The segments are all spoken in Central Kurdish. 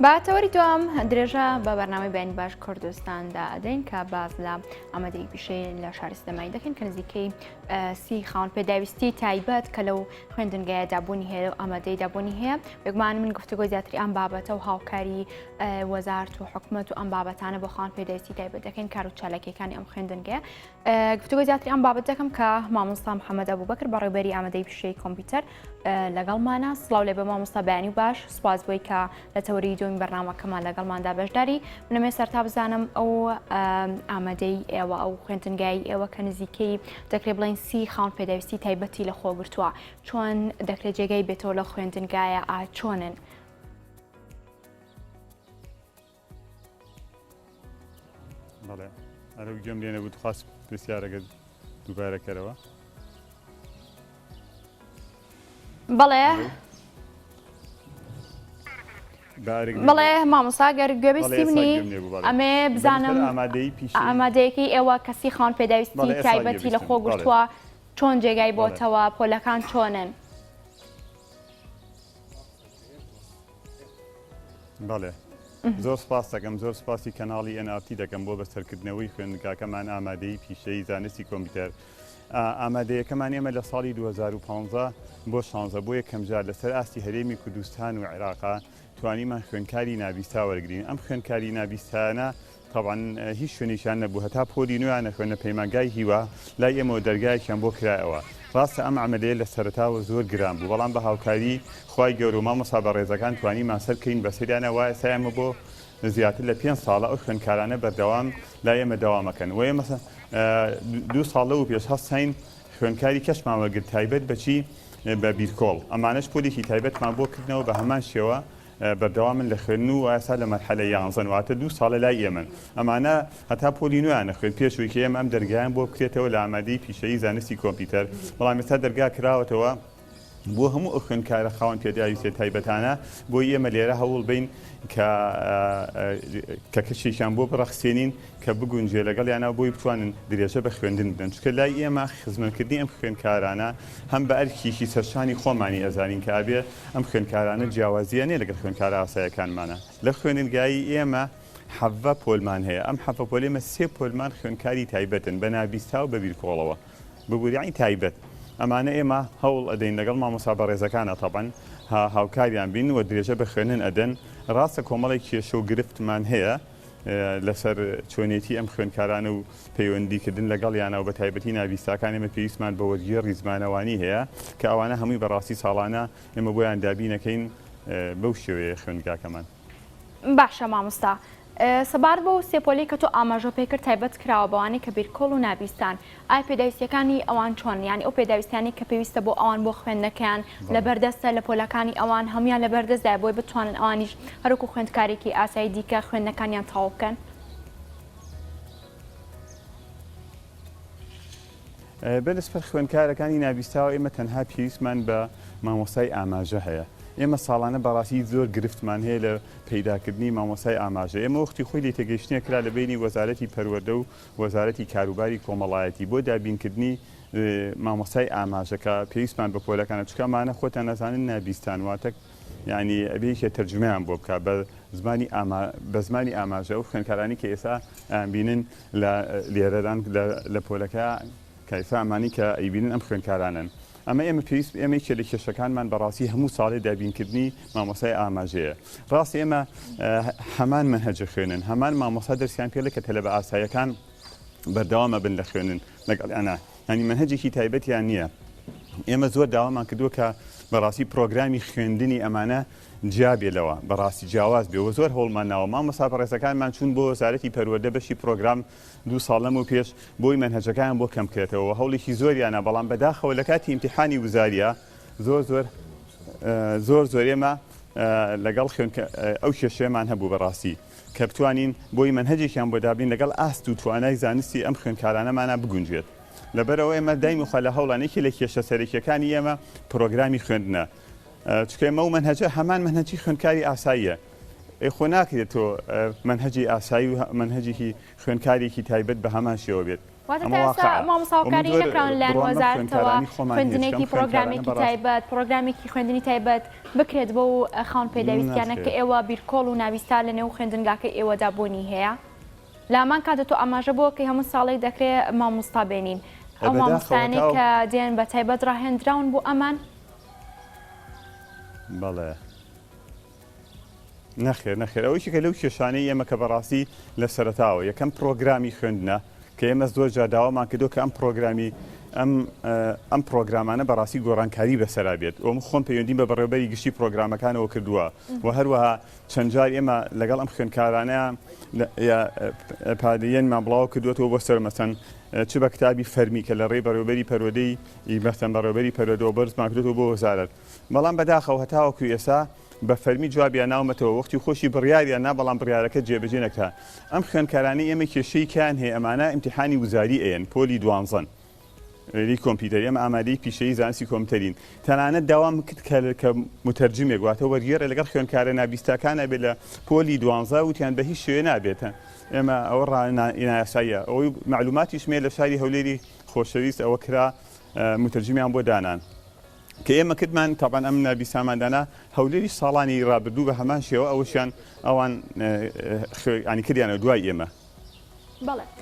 باتەوەری دوام درێژە بە بەرنامەی بەینی باش کوردستاندا ئەدەین کە باز لە ئامادەی پیشەی لە شاری سلێمانی دەکەین کە نزیکەی سی خاوەن پێداویستی تایبەت کە لەو خوێندنگایە دابوونی هەیە و ئامادەی دابوونی هەیە. بێگومان من گفتوگۆی زیاتری ئەم بابەتە و هاوکاری وەزارەت و حکوومەت و ئەم بابەتانە بۆ خاوەن پێداویستی تایبەت دەکەین کار و چالاکیەکانی ئەم خوێندنگەیە. گفتوگۆی زیاتری ئەم بابەت دەکەم کە مامۆستا محەممەد ئەبوبەکر بەڕێوەبەری ئامادەی پیشەی کۆمپیوتەر لەگەڵمانە. سڵاو لێ بە مامۆستا بەیانی باش، سوپاس بۆی کە لە تەوەری دومی بەرنامەکەمان لەگەڵماندا بەشداری. منەمێ سەرتا بزانم ئەو ئامادەی ئێوە ئەو خوێندنگای ئێوە کە نزیکەی دەکرێت بڵین سی خاوەن پێداویستی تایبەتی لە خۆگرتووە، چۆن دەکرێت جێگەی بێتەوە لە خوێندنگایە چۆنن؟ بەڵێ ئەرە گوێم لێ نەبوو خاص پرسیارەکە دووبارەکەرەوە. بەڵێ بەڵێ مامۆستا گەر گوێبیستی منی ئەمێ بزانم ئامادەیەکی ئێوە کەسی خاوەن پێداویستی تایبەتی لە خۆگرتووە چۆن جێگای بۆتەوە، پۆلەکان چۆنن؟ بەڵێ زۆر سپاس دەکەم، زۆر سپاسی کەناڵی NRT دەکەم بۆ بەسەرکردنەوەی خوێندنگاکەمان ئامادەی پیشەی زانستی کۆمپیوتەر. ئامادەیەکەمان ئێمە لە ساڵی 2015 بۆ 16 بۆ یەکەم جار لەسەر ئاستی هەرێمی کوردستان و عێراقا توانیمان خوێندکاری نابیستا وەرگین. ئەم خوێندکاری نابیستانە طبعاً هیچ شوێنیشان نەبوو، هەتا پۆلی نوێیان نەخوێنە پەیمانگای هیوا لای ئێمەوە دەرگایەکیان بۆ کرایەوە. ڕاستە ئەم ئەمەلەیە لە سەرەتاوە زۆر گران بوو، بەڵام بە هاوکاری خوای گەورە و مامۆستا بەڕێزەکان توانیمان سەر بکەین بەسەریانە. وایە سایمە بۆ زیاتر لە 5 ساڵە ئەو خوێندکارانە بەردەوام لای ئێمە دەوامەکەن. وە ئێمە 2 ساڵ و پێش هەستین خوێندکاری کەشمان وەرگرت تایبەت بەچی بە بیرکۆڵ. ئەمانەش پۆلێکی تایبەتمان بۆ کردنەوە بە هەمان شێوە بەردەوامن لە خوێن و ئاسا لە مەرحەلە 11 واتە 2 ساڵە لای ئێمن. ئەمانە هەتا پۆلی نوێیانە خوێن پێشوەی کە ئێمە ئەم دەرگایان بۆ بکرێتەوە لە ئامادەی پیشەی زانستی کۆمپیوتەر. بەڵام ئێستا دەرگا کراوەتەوە بۆ هەموو ئەو خوێندکارە خاوەن پێداویستی تایبەتانە بۆ ئێمە لێرە هەوڵ بین کە کەشێکیان بۆ بڕەخسێنین کە بگونجێ لەگەڵیانە بۆی بتوانن درێژە بە خوێندن بدەن. چونکە لای ئێمە خزمەتکردنی ئەم خوێندکارانە هەم بە ئەرکیشی سەرشانی خۆمانی ئەزانین کە ئابێ ئەم خوێندکارانە جیاوازیانێ لەگەڵ خوێندکارە ئاسایەکانمانە. لە خوێنگایی ئێمە 7 پۆلمان هەیە. ئەم 7 پۆل ئێمە 3 پۆلمان خوێندکاری تایبەتن بە نابیستا و بە بیرکۆڵەوە ببووریانی تایبەت. ئەمانە ئێمە هەوڵ ئەدەین لەگەڵ مامۆستا بەڕێزەکانە تەبەن هاوکاریان بین و درێژە بە خوێنن ئەدەن. ڕاستە کۆمەڵی کێشە و گرفتمان هەیە لەسەر چۆنێتی ئەم خوێندکارانە و پەیوەندیکردن لەگەڵیانە و بە تایبەتی نابیستاکان ئێمە پێویستمان بە وەرگێڕی زمانەوانی هەیە کە ئەوانە هەمووی بەڕاستی ساڵانە ئێمە بۆیان دابینەکەین بەو شێوەیە خوێندگاکەمان. باشە مامۆستا، سەبار بۆ سێپۆلی کە تۆ ئاماژە پێکرد تایبەت کراوە بەوانەی کە بیرکۆڵ و نابیستان، ئایا پێداویستیەکانی ئەوان چۆن؟ یانی ئەو پێداویستانی کە پێویستە بۆ ئەوان بۆ خوێندنەکەیان لە بەردەستە لە پۆلەکانی ئەوان هەمویان لە بەردەستدا بۆی بتوانن ئەوانیش هەروکو خوێندکارێکی ئاسایی دیکە خوێندنەکانیان تەواو بکەن؟ بەدەستپەر خوێندکارەکانی نابیستاوە ئێمە تەنها پێویستمان بە مامۆستای ئاماژە هەیە. ئێمە ساڵانە بەڕاستی زۆر گرفتمان هەیە لە پەیداکردنی مامۆستای ئاماژە. ئێمە وەختی خۆی لێ تێگەیشتنیە کرا لە بینی وەزارەتی پەروەردە و وەزارەتی کاروباری کۆمەڵایەتی بۆ دابینکردنی مامۆستای ئاماژەکە پێویستمان بە پۆلەکانە. چکەمانە خۆتان نەزانن نابیستان واتە یعنی ئەبێکە تەرجمەیان بۆ بکە بە زمانی ئاماژە و خوێندکارانی کە ئێستا بینن لە لێرەدان لە پۆلەکە کایسا ئەمانی کە ئەیبینن ئەم خوێندکارانن. ئەمە ئێمە پێویست ئێمەیەکێ لە کێشەکانمان بەڕاستی هەموو ساڵی دابینکردنی مامۆستای ئاماژەیە. ڕاستی ئێمە هەمان منهەجە خوێنن، هەمان مامۆستا دەرسیان پێ کە تەلەبە ئاسایەکان بەردەوامە بن لە خوێنن لەگەڵیانە، ینی منهەجێکی تایبەتیان نییە. ئێمە زۆر داوامان کردووە کە بەڕاستی پرۆگرامی خوێندنی ئەمانە جیابێلەوە بەڕاستی جیاواز بێەوە. زۆر هەوڵمان ناوە مامۆستا بەڕێزەکانمان چوون بۆ وەزارەتی پەروەردە بەشی پرۆگرام 2 ساڵ و پێش بۆی منهەجەکان بۆ کەم بکرێتەوە هەوڵێکی زۆریانە، بەڵام بەداخەوە لە کاتی ئیمتیحانی وزاریە زۆر ئێمە لەگەڵ ئەو کێشەیەمان هەبوو بەڕاستی کە بتوانین بۆی منهەجێکیان بۆ دابین لەگەڵ ئاست و توانای زانستی ئەم خوێندکارانەمانە بگونجێت. لەبەرەوە ئێمە دایم وخە لە هەوڵانێکی لە کێشە سەرەکیەکانی ئێمە پرۆگرامی خوێندنە. چکە ئێمە و منهەجە هەمان منهەجی خوێندکاری ئاساییە. خۆ ناکرێت تۆ منهەجی ئاسایی و منهەجێکی خوێندکارێکی تایبەت بە هەمان شێوە بێت. واتە ئێستا مامۆستاکاری نەکراون لایەن وەزارەتەوە خوێندنێکی پرۆگرامێکی تایبەت پرۆگرامێکی خوێندنی تایبەت بکرێت بۆ خاوەن پێداویستیانە کە ئێوە بیرکۆڵ و ناویستا لە نێو خوێندنگاکە ئێوەدا بۆنی هەیە لامان کاتە تۆ ئاماژە بۆ کە هەموو ساڵێک دەکرێت مامۆستا بێنین ئەو مامۆستانەی کە دێن بە تایبەت ڕاهێنراون بۆ ئەمان بەڵێ نەخێر ئەوەیشی کە لەو کێشانەی ئێمە کە بەڕاستی لە سەرەتاوە یەکەم پرۆگرامی خوێندنە کە ئێمە زۆر جاداوامان کردو کە ئەم پرۆگرامی ئەم پرۆگرامانە بەڕاستی گۆڕانکاری بەسەرا بێت ئەوم خۆم پەیوەندی بە بەڕێوەبەری گشتی پرۆگرامەکانەوە کردووە و هەروەها چەند جار ئێمە لەگەڵ ئەم خوێندکارانە پادەیەنمان بڵاو کردوێتەوە بۆ سەر مەسەن چ بە کتابی فەرمی کە لە ڕێی بەڕێوەبەری پەروەدەی مەسەن بەڕێوەبەری پەروەدەوە بەرزمان کردوێتەوە بۆ وەزارەت بەڵام بەداخەوە هەتاوەکو ئێستا بە فەرمی جوابیان ناومەتەوە وەختی خۆشی بڕیاریان نا بەڵام بڕیارەکە جێبەجێ نەکرا ئەم خوێندکارانەی ئێمە کێشەیەکیان هەیە ئەمانە ئیمتیحانی وزاری ئەیەن پۆلی دوانزەن لی کۆمپیوتەر ئێمە ئامادەی پیشەی زانستی کۆمپیوتەرین تەنانەت داوام کرد کە متەرجمێک واتە وەرگێڕە لەگەڵ خوێندکارە نابیستەکانە بێت لە پۆلی دوانزە وتیان بە هیچ شوێ نابێتە ئێمە ئەوە ڕائیناساییە ئەوەی معلوماتی شمێ لە شاری هەولێری خۆشەویست ئەوە کرا متەرجمیان بۆ دانان کە ئێمە کردمان تاقان ئەم نابیساماندانە هەولێری ساڵانی ڕابردوو بە هەمان شێوە ئەوەشیان ئەوان ینی کردیانە دوای ئێمە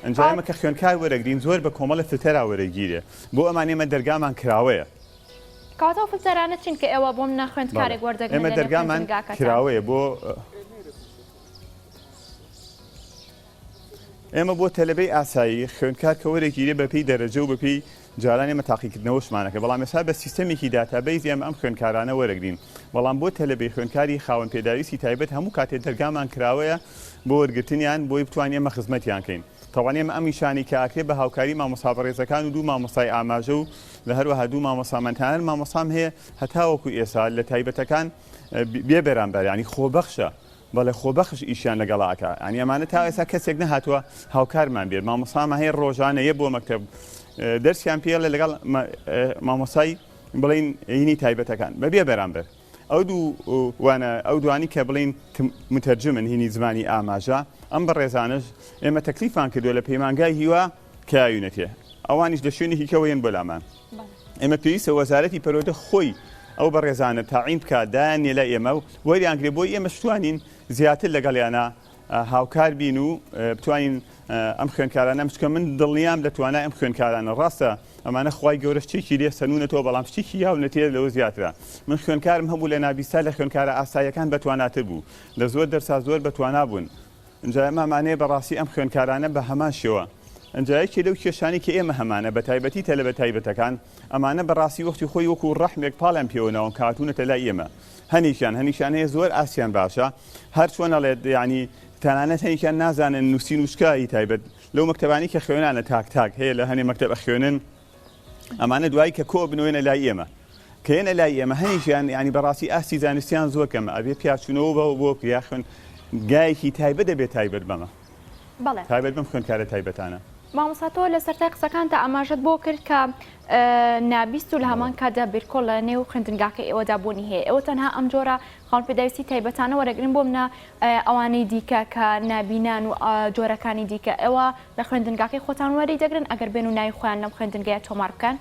ئەنجا ئێمە کە خوێندکار وەرەگرین زۆر بە کۆمەڵە فلتەرا وەرەگیرێ بۆ ئەمان ئێمە دەرگامان کراوەیە کاتەوە فلتەرانە چین کە ئێوە بۆم نەخوێندکارێک وەردەگرن ئێمە دەرگامان کراوەیە بۆ ئێمە بۆ تەلەبەی ئاسایی خوێندکار کە وەرەگیرێ بەپێی دەرەجە و بەپێی جاران ئێمە تاقیکردنەوەشمانەکە بەڵام ئێستا بە سیستەمێکی داتابەیز ئێمە ئەم خوێندکارانە وەرەگرین بەڵام بۆ تەلەبەی خوێندکاری خاوەن پێداویستی تایبەت هەموو کاتێک دەرگامان کراوەیە بۆ وەرگرتنیان بۆی بتوانین ئێمە خزمەتیان کەین تەوانێ ئەمە ئەم نیشانی کە ئاکرێ بە هاوکاری مامۆستا بەڕێزەکان و دوو مامۆستای ئاماژە و لە هەروەها دوو مامۆستامەتانن مامۆستام هەیە هەتاوەکو ئێستا لە تایبەتەکان بێ بەرامبەر ینی خۆبەخشە بەڵێ خۆبەخش ئیشیان لەگەڵاکە ئەنی ئەمانە تا ئێستا کەسێک نەهاتووە هاوکارمان بێت مامۆستامە هەیە ڕۆژانەیە بۆ مەکتەب دەرسیان پێڵێ لەگەڵ مامۆسای بڵین هینی تایبەتەکان بەبێ بەرامبەر ئەو ئەو دوانی کە بڵین متەرجمن هینی زمانی ئاماژە ئەم بەڕێزانش ئێمە تەکلیفان کردووە لە پەیمانگای هیوا کەیونەتێ ئەوانیش لە شوێنێکی کەوەیەن بۆ لامان ئێمە پێویستە وەزارەتی پەروەردە خۆی ئەو بەڕێزانە تاعین بکات دایانێ لە ئێمە و وەریانگرێ بۆی ئێمە شتوانین زیاتر لەگەڵیانە هاوکار بین و بتوانین ئەم خوێندکارانە چکە من دڵنیام لە توانای ئەم خوێندکارانە ڕاستە ئەمانە خوای گەورە شتێکی لێ سەنوونەتەوە بەڵام شتێکی یاونەتێ لەوە زیاترە من خوێندکارم هەبوو لە نابیستا لە خوێندکارە ئاساییەکان بەتواناتر بوو لە زۆر دەرسا زۆر بەتوانا بوون ئەنجا ئەمانەیە بەڕاستی ئەم خوێندکارانە بە هەمان شێوە ئەنجایەکی لەو کێشانی کە ئێمە هەمانە بە تایبەتی تەلەبە تایبەتەکان ئەمانە بەڕاستی وەختی خۆی وەکو ڕەحمێک پاڵیان پێوەنەوە کاتوونەتە لای ئێمە هەنیشان هەیە زۆر ئاسیان باشە هەر چۆنەڵێت ینی تەنانەت هەیەکیان نازانن نووسین و شکایی تایبەت لەو مەکتەبانی کە خوێنانە تاک هەیە لە هەنێ مەکتەب خوێنن ئەمانە دوایی کە کۆ بنوێنە لای ئێمە کە هێنە لای ئێمە هەنیشیان ینی بەڕاستی ئاستی زانستیان زۆر کەمە ئەبێ پیاچوونەوە بۆ یا خوێن گایەکی تایبەت دەبێت تایبەت بەمە تایبەت بم خوێندکارە تایبەتانە مامۆستاتەوە لە سەرای قسەکانتە ئاماژەت بۆ کرد کە نابیست و لە هەمان کاتدا بیرکۆڵ لە نێو خوێندنگاکە ئێوەدا بوونی هەیە ئەوە تەنها ئەم جۆرە خاوەن پێداویستی تایبەتانە وەرەگرن بۆ منە ئەوانەی دیکە کە نابینان و جۆرەکانی دیکە ئێوە لە خوێندنگاکەی خۆتان وەری دەگرن ئەگەر بێن و ناوی خۆیان لەم خوێندنگەیە تۆمار بکەن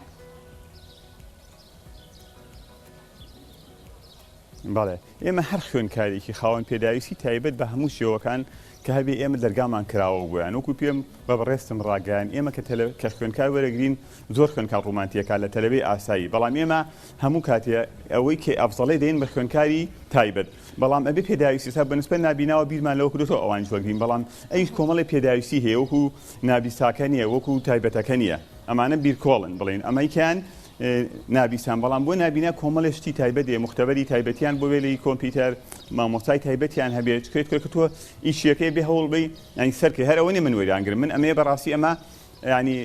بەڵێ ئێمە هەر خوێندکارێکی خاوەن پێداویستی تایبەت بە هەموو شێوەکان کە هەبێ ئێمە دەرگامان کراوە بوویان وەکو پێم بە بەڕێستم ڕاگەیان ئێمە کە خوێندکار وەرەگرین زۆر خوێندکار ڕوومانتیەکە لە تەلەبەی ئاسایی بەڵام ئێمە هەموو کاتێ ئەوەی کە ئەفزەڵی دێن بە خوێندکاری تایبەت بەڵام ئەبێ پێداویستی سا بەنسبەت نابیناوە بیرمان لەوە کردوتەوە ئەوان وەرگرین بەڵام ئەی کۆمەڵی پێداویستی هەیە وەکو نابیستاکە نییە وەکو تایبەتەکە نییە ئەمانە بیرکۆڵن بڵین ئەمەیکیان نابیسان بەڵام بۆ نابینا کۆمەڵشتی تایبەتێ مختبەری تایبەتیان بۆ وێلی کۆمپیوتەر مامۆستای تایبەتیان هەبێت کرێت کە تۆ ئیشیەکەی بێ هەوڵ بی ینی سەرکە هەر ئەوەنێ من وێرانگرم من ئەمەیە بەڕاستی ئەمە ینی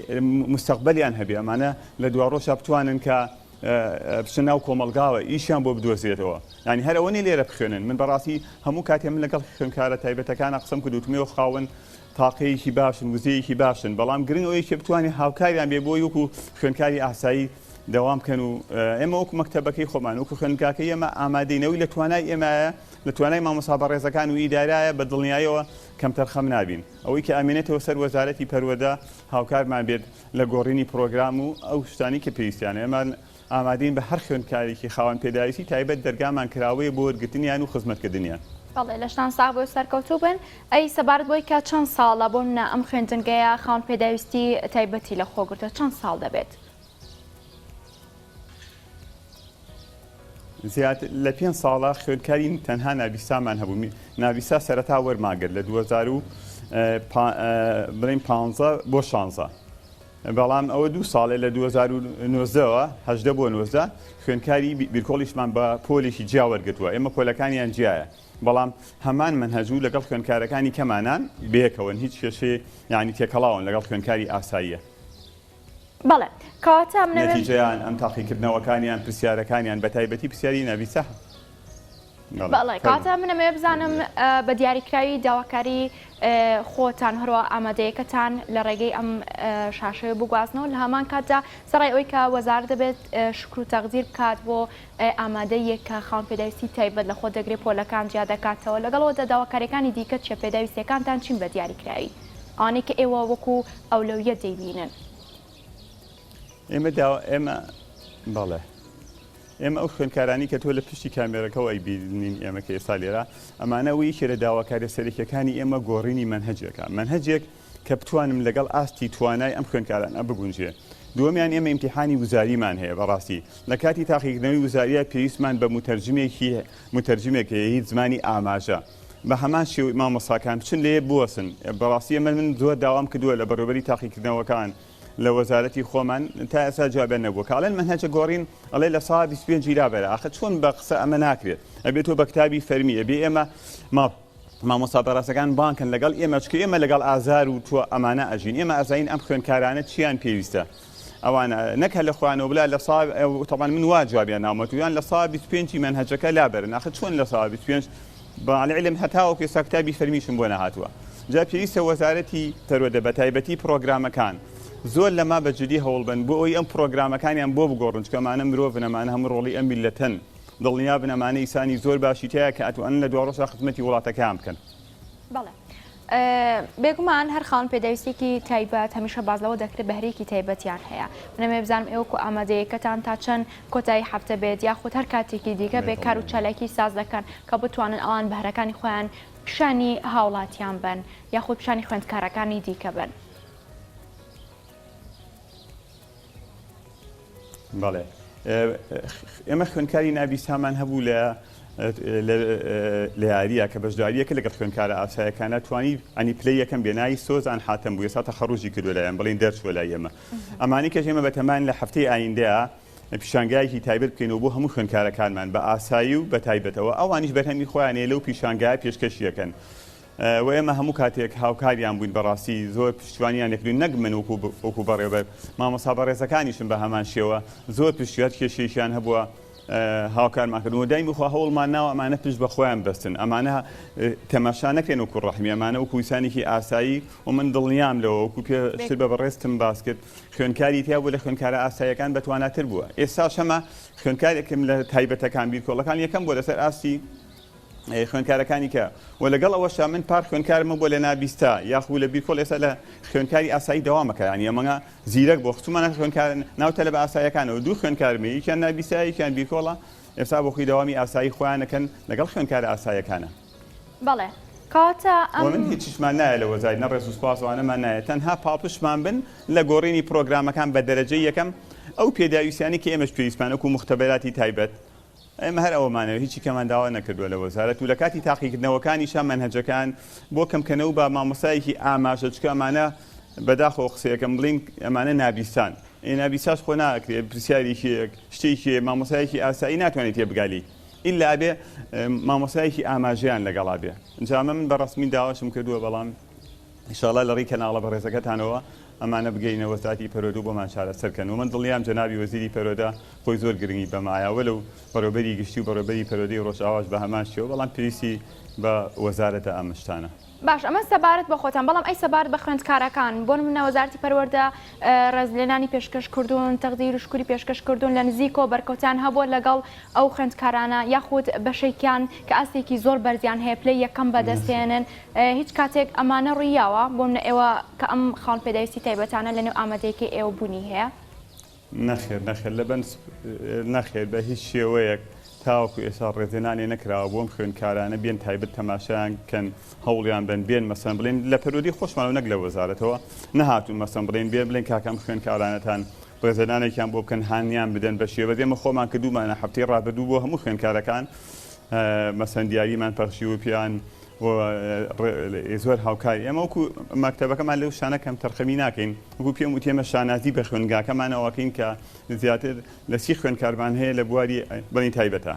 مستەقبەلیان هەبێ ئەمانە لە دوا ڕۆژە بتوانن کە بچن ناو کۆمەلگاوە ئیشیان بۆ بدۆزێتەوە ینی هەر ئەوەنێ لێرە بخوێنن من بەڕاستی هەموو کاتێ من لەگەڵ خوێندکارە تایبەتەکانە قسەم کردوتمەوە خاوەن تاقەیەکی باشن وزەیەکی باشن بەڵام گرنگ ئەوەیەکی بتوانێت هاوکاریان بێ بۆ وەکو خوێندکاری ئاسایی دەوامکەن و ئێمە وەکو مەکتەبەکەی خۆمان وەکو خوێندکاکە ئێمە ئامادەینەوەی لە توانای ئێمەیە لە توانای مامۆستا بەڕێزەکان و ئیدارایە بە دڵنیایەوە کەم تەرخەم نابین ئەوەی کە ئامێنێتەوە سەر وەزارەتی پەروەدە هاوکارمان بێت لە گۆڕینی پرۆگرام و ئەو شتانی کە پێویستیانە ئێمە ئامادەین بە هەر خوێندکارێکی خاوەن پێداویستی تایبەت دەرگامان کراوەیە بۆ وەرگرتنیان و خزمەتکردنیان. بەڵێ لە شتان ساغ بۆ سەرکەوتوو بن ئەی سەبارەت بۆی کە چەند ساڵە بۆ منە ئەم خوێندنگەیە خاوەن پێداویستی تایبەتی لە خۆگرتە چەند ساڵ دەبێت؟ زیات لە 5 ساڵە خوێندکاری تەنها نابیسامان هەبوو نابیسا سەرەتا وەرماگرت لە 2015 بۆ 16 بەڵام ئەوە 2 ساڵێ لە 2009ەوە 18 بۆ 19 خوێندکاری بیرکۆڵیشمان بە پۆلێکی جیا وەرگتووە ئێمە پۆلەکانیان جیایە بەڵام هەمان منهەجوو لەگەڵ خوێندکارەکانی کەمانان بێکەوەن هیچ کێشێ یعنی تێکەڵاون لەگەڵ خوێندکاری ئاساییە. بەڵێ کەواتە نەتیجەیان ئەم تاقیکردنەوەکانیان پرسیارەکانیان بە تایبەتی پرسیاری ناویسە. بەڵێ کاتە منەمێ بزانم بە دیاریکراوی داواکاری خۆتان هەروە ئامادەیەکەتان لە ڕێگەی ئەم شاشەیە بگوازنەوە لە هەمان کاتدا سەڕای ئەوەی کە وەزارە دەبێت شکر و تەقدیر بکات بۆ ئامادەیەک کە خاوەن پێداویستی تایبەت لە خۆ دەگرێت پۆلەکان جیا دەکاتەوە لەگەڵەوەدا داواکاریەکانی دیکە چێ پێداویستەکانتان چین بە دیاریکراوی ئەوانەی کە ئێوە وەکو ئەولەویەت دەیبینن. ئێمە بەڵێ ئێمە ئەو خوێندکارانی کە تۆ لە پشتی کامێرەکەەوە ئەیبینین ئێمە کە ئێستا لێرە ئەمانەوەی کێرە داواکارە سەرەکیەکانی ئێمە گۆڕینی منهەجێکە منهەجێک کە بتوانم لەگەڵ ئاستی توانای ئەم خوێندکارانە بگونجێ. دووەمیان ئێمە ئیمتیحانی وزاریمان هەیە بەڕاستی لە کاتی تاقیکردنەوەی وزاریە پێویستمان بە متەرجمێکی هیچ زمانی ئاماژە بە هەمان شێوەی مامۆستاکان بچن لێ بوەسن بەڕاستی ئەمە من زۆر داوام کردووە لە بەڕێوەبەری تاقیکردنەوەکان لە وەزارەتی خۆمان تا ئێستا جوابیان نەبووە کاڵێن منهەجە گۆڕین ئەڵێ لە ساڵ 25 بەرە ئاخە چۆن بە قسە ئەمە ناکرێت ئەبێتەوە بە کتابی فەرمی ئەبێ ئێمە مامۆستا بەڕاستەکان بانکن لەگەڵ ئێمە چکە ئێمە لەگەڵ ئازار و تۆ ئەمانە ئەژین ئێمە ئەزین ئەم خوێندکارانە چیان پێویستە ئەوانە نەکە لە خوانەوە بلا لە ساڵ تەمان من وا جوابیان نامەتویان لە ساڵ 25 منهەجەکە لابەرن ئاخە چۆن لە ساڵ 25 بەعلم هەتاوەکو ئێستا کتابی فەرمیشم بۆ نەهاتووە جا پێویستە وەزارەتی پەروەدە بە تایبەتی پرۆگرامەکان زۆر لەما بەجددی هەوڵبن بۆ ئەوی ئەم پرۆگرامەکانیان بۆ بگۆڕن چکەمانە مرۆڤن ئەمانە هەموو ڕۆڵی ئەم میلەتەن دڵنیا بن ئەمانە ئیسانی زۆر باشی تایە کە ئەتوانن لە دوا ڕۆژە خزمەتی وڵاتەکان بکەن. بەڵێ بێگومان هەر خاوەن پێداویستێکی تایبەت هەمیشە بازلەوە دەکرێت بەهرێکی تایبەتیان هەیە منەمێ بزانم ئێوەکو ئامادەیەکەتان تا چەند کۆتایی هەفتە بێت یاخود هەر کاتێکی دیکە بێ کار و چالاکی ساز دەکەن کە بتوانن ئەوان بەهرەکانی خۆیان پیشانی هاوڵاتیان بن یاخود پیشانی خوێندکارەکانی دیکە بن. بەڵێ ئێمە خوێندکاری نابیسامان هەبوو لە یاریە کە بەشداریەکە لەگەڵ خوێندکارە ئاسایەکانە توانی ئەنی پلەی یەکەم بێنایی سۆزان هاتم بوو ێستا تەخەڕوژی کردو لایەن بڵین دەرچوە لای ئێمە ئەمانی کە ئێمە بەتەمان لە هەفتەی ئایندەیە پیشانگایەکی تایبەت بکەینەوە بۆ هەموو خوێندکارەکانمان بە ئاسایی و بە تایبەتەوە ئەوانیش بەرهەمی خۆیانێ لەو پیشانگای پێشکەشیەکەن و ئێمە هەموو کاتێک هاوکاریان بووین بەڕاستی زۆر پشتیوانیان یەکدون نەک من وەکو بەڕێوەبەر مامۆستا بەڕێزەکانیشم بە هەمان شێوە زۆر پشتیوان کێشێکیان هەبووە هاوکارمانکردنەوە دایمی خوا هەوڵمان ناوە ئەمانە پشت بە خۆیان بەستن ئەمانە تەماشا نەکەن وەکو ڕەحمی ئەمانە وەکو ئینسانێکی ئاسایی و من دڵنیام لەوە وەکو پێشتر بە بەڕێستم باس کرد خوێندکاری تیا بوو لە خوێندکارە ئاساییەکان بەتواناتر بووە ئێستا شەمە خوێندکارێکم لە تایبەتەکان بیرکۆڵەکان یەکەم بۆ لەسەر ئاستی خوێندکارەکانی کە و لەگەڵ ئەوەشا من پار خوێندکارمە بۆ لە نابیستا یاخود لە بیرکۆڵ ئێستا لە خوێندکاری ئاسایی دەوامەکە ینی ئەمەگە زیرەک بۆ خچومانە خوێندکار ناوتە لە بە ئاسایەکانەوە دوو خوێندکارمە یەکیان نابیستا یەکیان بیرکۆڵە ئێستا بۆ خۆی داوامی ئاسایی خۆیانەکەن لەگەڵ خوێندکارە ئاسایەکانە. بەڵێ کاتە من هیچیشمان نایە لە وەزای نەڕێز و سوپاسوانەمان نایە تەنها پاڵپشمان بن لە گۆڕینی پرۆگرامەکان بە دەرەجەی یەکەم ئەو پێداویستیانی کە ئێمەش پێویستمان وەکو مختبەراتی تایبەت ئێمە هەر ئەوەمانەوە هیچی کەمان داوا نەکردووە لە وەزارەت و لە کاتی تاقیکردنەوەکانیشان منهەجەکان بۆ کەمکەنەوە بە مامۆستایەکی ئاماژە چکە ئەمانە بەداخۆ قسەیەکەم بڵین ئەمانە نابیستان نابیستاش خۆ ناکرێت پرسیارێکی شتێکی مامۆستایەکی ئاسایی ناتوانێت تێ بگالی ئیلا ئەبێ مامۆستایەکی ئاماژەیان لەگەڵا بێ جامە من بەڕسمی داواشم کردووە بەڵام ئینشاڵڵا لە ڕێی کەناڵە بەڕێزەکەتانەوە ئەمانە بگەینە وەزارەتی پەروەدە بۆمان چارەسەرکەن و من دڵنیام جەنابی وەزیری پەروەدە خۆی زۆر گرنگی بەمایەوە لەو بەڕێوەبەری گشتی و بەڕێوەبەری پەروەدەی ڕۆژئاواش بە هەمان شێوە بەڵام پێویستی بە وەزارەتە ئامشتانە. باش ئەمە سەبارەت بە خۆتان بەڵام ئەی سەبارەت بە خوێندکارەکان بۆ نمونە وەزارەتی پەروەردە ڕێزلێنانی پێشکەش کردوون تەقدیر و شکوری پێشکەش کردوون لە نزیکۆ بەرکەوتیان هەبووە لەگەڵ ئەو خوێندکارانە یاخود بەشێکیان کە ئاستێکی زۆر بەرزیان هەیە پلەی یەکەم بەدەستێنن هیچ کاتێک ئەمانە ڕوویاوە بۆ منە ئێوە کە ئەم خاڵ پێداویستی تایبەتانە لەنێو ئامادەیەکی ئێوە بوونی هەیە نەخێر لە بەن نەخێر بە هیچ شێوەیەک تاوەکو ئێستا ڕێزێنانی نەکراوە بۆم خوێندکارانە بێن تایبەت تەماشایان کەن هەوڵیان بێن مەسەن بڵێن لە پەرۆدی خۆشمانەوە نەک لە وەزارەتەوە نەهاتون مەسەن بڵێن کاکەم خوێندکارانەتان ڕێزێنانێکیان بۆ بکەن هانیان بدەن بە شێوە دێمە خۆمان کردومانە هەفتەی ڕابردوو بۆ هەموو خوێندکارەکان مەسەن دیاریمان پەخشی و پیان زۆر هاوکاری ئەمە وەکو مەکتەبەکەمان لەو شانە کەم تەرخەمی ناکەین وەکو پێم وتێمە شانازی بە خوێنگاکەمانەوەکەین کە زیاتر لە سی خوێندکارمان هەیە لە بواری بڵین تایبەتە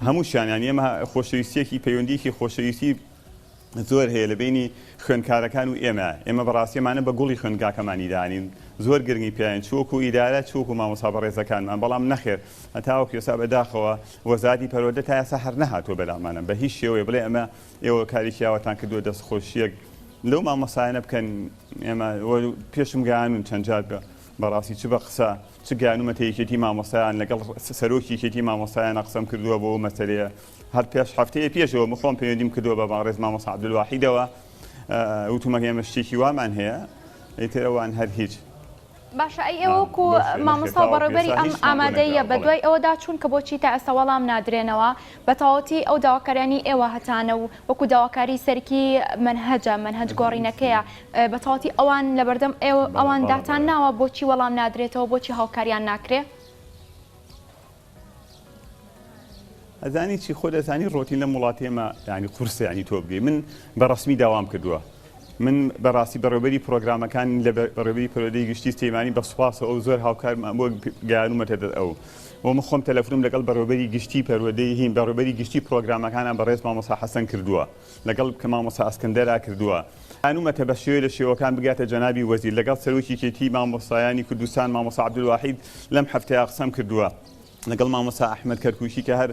هەموو شانیان ئێمە خۆشەویستیەکی پەیوەندیکی خۆشەویستی زۆر هەیە لە بینی خوێندکارەکان و ئێمە بەڕاستیمانە بە گوڵی خوێندگاکەمانی دانین زۆر گرنگی پیان چۆکو ئیدارە چۆکو مامۆستا بەڕێزەکانمان بەڵام نەخێر هەتاوەکو ئێستا بەداخەوە وەزارەتی پەروەردە تا ئێستا هەر نەهاتووە بەلامانە بە هیچ شێوەیە بڵێ ئەمە ئێوە کاریکیاوەتان کردووە دەستخۆشیەک لەو مامۆسایانە بکەن ئێمە پێشم گەیانون چەند جار بەڕاستی چ بە قسە چ گیانومەتەیەکێتی مامۆسایان لەگەڵ سەرۆکی کێتی مامۆسایان قسەم کردووە بۆ مەسەلەیە هەر پێش هەفتەیە پێشەوە مخۆم پەیوەندیم کردووە بە باڕێز مامۆستا عەبدولواحیدەوە وتومەکە ئێمە شتێکی وامان هەیە ئیترەوان هەر هیچ باشە ئەی ئێوەکو مامۆستا بەڕێوەبەری ئەم ئامادەیە بە دوای ئەوەدا چوون کە بۆچی تا ئێستا وەڵام نادرێنەوە بە تەواوەتی ئەو داواکاریانی ئێوە هەتانە و وەکو داواکاری سەرکی منهەج گۆڕینەکەیە بە تەواوەتی ئەوان لە بەردەم ئەوان داتان ناوە بۆچی وەڵام نادرێتەوە بۆچی هاوکاریان ناکرێ ئەزانی چی خۆ دەزانی ڕۆتین لە وڵاتێمە ینی قورسە ینی تۆ بگەی من بەڕسمی داوام کردووە من بەڕاستی بەڕێوەبەری پرۆگرامەکان لە بەڕێوەبەری پەروەردەی گشتی سلەیمانی بە سوپاسەوە ئەو زۆر هاوکارمان بۆ گەیانومەتە ئەو من خۆم تەلەفۆنم لەگەڵ بەڕێوەبەری گشتی پەروەردەی هین بەڕێوەبەری گشتی پرۆگرامەکانان بەڕێز مامۆستا حەسەن کردووە لەگەڵ کە مامۆستا ئەسکەندەرا کردووە گەیانومەتە بە شێوەیە لە شێوەکان بگاتە جەنابی وەزیر لەگەڵ سەرۆکی کێتی مامۆستایانی کوردستان مامۆستا عەبدولواحید لەم هەفتەیە قسەم کردووە لەگەڵ مامۆستا ئەحمەد کەرکووشی کە هەر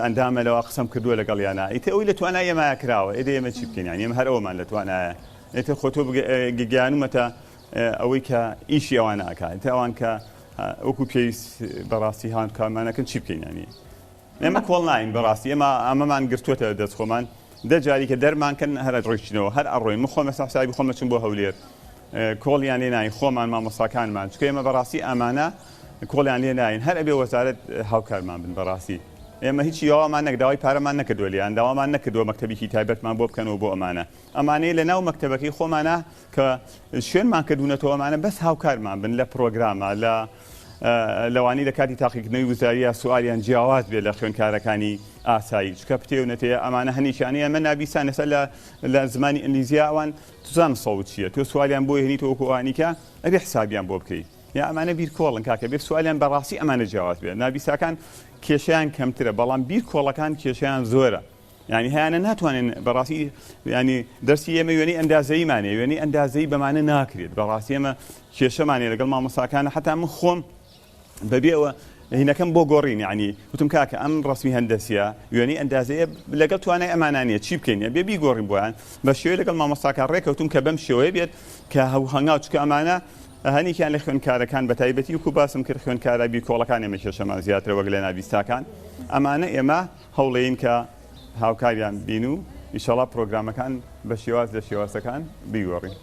ئەندامەلەوە قسەم کردووە لەگەڵ یانە ئیتر ئەوی لە توانای ئێمە کراوە ئێدە ئێمە چی بکەین ینی ئێمە هەر ئەومان لە توانایە ئێتر خۆتۆ گەیانومەتە ئەوەی کە ئیشی ئەوان ناکات ئێتر ئەوان کە وەکو پێویست بەڕاستی هاان کارمانەکەن چی بکەین ینی ئێمە کۆڵ ناین بەڕاستی ئێمە ئەمەمان گرتووەتە دەست خۆمان دەجاری کە دەرمانکەن هەر ڕۆیشتنەوە هەر ئەڕۆین من خۆم ئێستا حسابی خۆم چم بۆ هەولێر کۆڵیان لێ ناین خۆمان مامۆستاکانمان چکە ئێمە بەڕاستی ئەمانە کۆڵیان لێ ناین هەر ئەبێ وەزارەت هاوکارمان بن بەڕاستی ئێمە هیچ یاوامان نەکداوای پارەمان نەکردووە لیان داوامان نەکردووە مەکتەبێکی تایبەتمان بۆ بکەنەوە بۆ ئەمانەیە لە ناو مەکتەبەکەی خۆمانە کە شوێنمان کردوونەتەوە ئەمانە بەس هاوکارمان بن لە پرۆگرامە لەوانی لە کاتی تاقیکردنەوەی وزاریە سوالیان جیاواز بێت لە خوێندکارەکانی ئاسایی چکە پتێونەتەیە ئەمانە هەنیشانی ئەمە نابیسان ئێستا لە زمانی ئەنگلیزیە ئەوان توزان سەوت چییە تۆ سوالیان بۆ هێنیتەوە وەکووانیکە ئەبێ حسابیان بۆ بکەیت یا ئەمانە بیر کۆڵن کاکە بێت سوالیان بەڕاستی ئەمانە جیاواز بێت نابیساکان کێشیان کەمترە بەڵام بیر کۆڵەکان کێشیان زۆرە ینی هیانە ناتوانین بەڕاستی ینی دەرسی ئێمە وێنەی ئەندازەیمانێ وێنەی ئەندازەی بەمانە ناکرێت بەڕاستی ئێمە کێشەمانێ لەگەڵ مامۆستاکانە حتا من خۆم بەبێەوە هینەکەم بۆ گۆڕین ینی وتم کاکە ئەم ڕسمی هەندەسیە وێنەی ئەندازەیە لەگەڵ توانای ئەمانانیە چی بکەین بێ بیگۆڕین بۆیان بە شێوەیە لەگەڵ مامۆستاکان ڕێکەوتوم کە بەم شێوەیە بێت کە هەنگاو چکە ئەمانە هەنیکیان لە خوێندکارەکان بە تایبەتی وکو باسم کرد خوێندکارە بیرکۆڵەکان ئێمە کێشەمان زیاترە وەک لە نابیستاکان ئەمانە ئێمە هەوڵەیەین کە هاوکاریان بین و ئیشەڵا پرۆگرامەکان بە شێواز لە شێوازەکان بیگۆڕین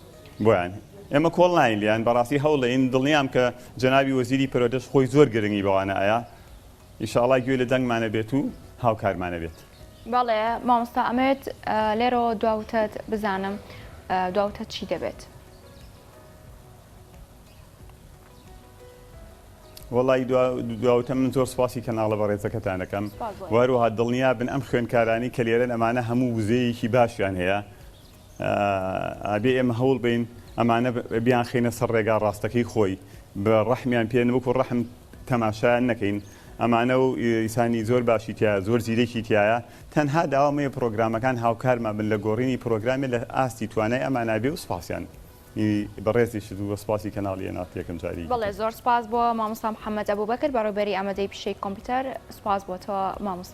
بۆیان ئێمە کۆڵ ناین لیان بەڕاستی هەوڵەیین دڵنیام کە جەنابی وەزیری پەروەردەش خۆی زۆر گرنگی بەوانە ئایا ئیشەڵا گوێ لە دەنگمانە بێت و هاوکارمانە بێت بەڵێ مامۆستا ئەمەوێت لێرەوە دواوتت بزانم دواوتت چی دەبێت وڵی دواوتە من زۆر سپاسی کەناڵە بە ڕێزەکەتانەکەم وەروها دڵنیا بن ئەم خوێندکارانی کە لێرەن ئەمانە هەموو وزەیەکی باشیان هەیە ئابێ ئێمە هەوڵ بین ئەمانە بیان خینە سەر ڕێگا ڕاستەکەی خۆی بە ڕەحمیان پێن وەکو ڕەحم تەماشایان نەکەین ئەمانە و ئیسانی زۆر باشی تایە زۆر زیرێکی تایە تەنها داوامەیە پرۆگرامەکان هاوکارمان بن لە گۆڕینی پرۆگرامی لە ئاستی توانای ئەمانابێ و سپاسیان بەڕێزی شت و سپاسی کەناڵی ناتیەکەم جاری بەڵێ زۆر سپاس بۆ مامۆستا محەممەد ئەبوبەکر بەڕێوەبەری ئامادەی پیشەی کۆمپیوتەر سپاس بۆ تۆ مامۆستا